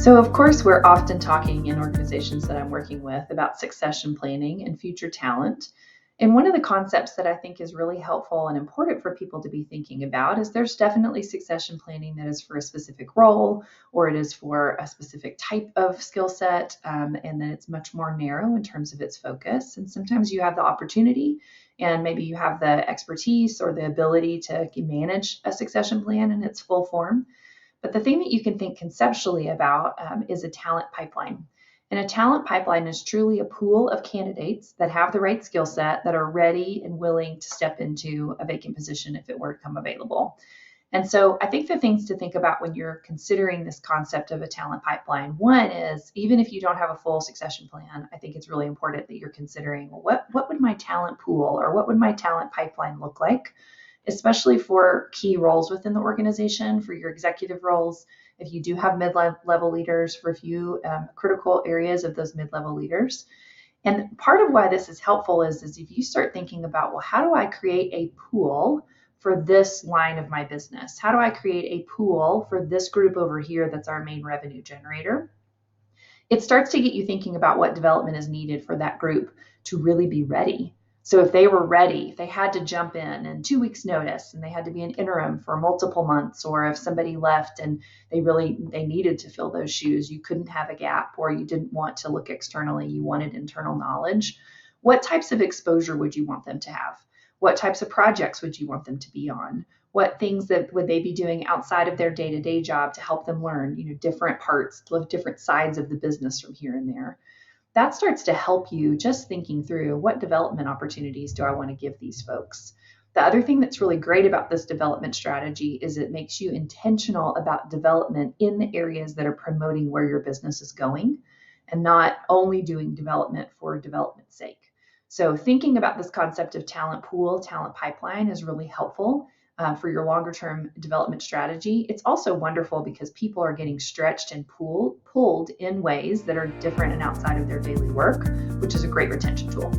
So, of course, we're often talking in organizations that I'm working with about succession planning and future talent. And one of the concepts that I think is really helpful and important for people to be thinking about is there's definitely succession planning that is for a specific role or it is for a specific type of skill set, and then it's much more narrow in terms of its focus. And sometimes you have the opportunity and maybe you have the expertise or the ability to manage a succession plan in its full form. But the thing that you can think conceptually about is a talent pipeline. And a talent pipeline is truly a pool of candidates that have the right skill set that are ready and willing to step into a vacant position if it were to come available. And so I think the things to think about when you're considering this concept of a talent pipeline, one is even if you don't have a full succession plan, I think it's really important that you're considering, well, what would my talent pool or what would my talent pipeline look like? Especially for key roles within the organization, for your executive roles, if you do have mid-level leaders, for a few critical areas of those mid-level leaders. And part of why this is helpful is if you start thinking about, well, how do I create a pool for this line of my business? How do I create a pool for this group over here that's our main revenue generator? It starts to get you thinking about what development is needed for that group to really be ready. So if they were ready, if they had to jump in 2 weeks notice and they had to be an interim for multiple months, or if somebody left and they needed to fill those shoes, you couldn't have a gap or you didn't want to look externally, you wanted internal knowledge. What types of exposure would you want them to have? What types of projects would you want them to be on? What things that would they be doing outside of their day-to-day job to help them learn, different parts, different sides of the business from here and there? That starts to help you just thinking through what development opportunities do I want to give these folks. The other thing that's really great about this development strategy is it makes you intentional about development in the areas that are promoting where your business is going and not only doing development for development's sake. So thinking about this concept of talent pool, talent pipeline is really helpful for your longer term development strategy. It's also wonderful because people are getting stretched and pulled in ways that are different and outside of their daily work, which is a great retention tool.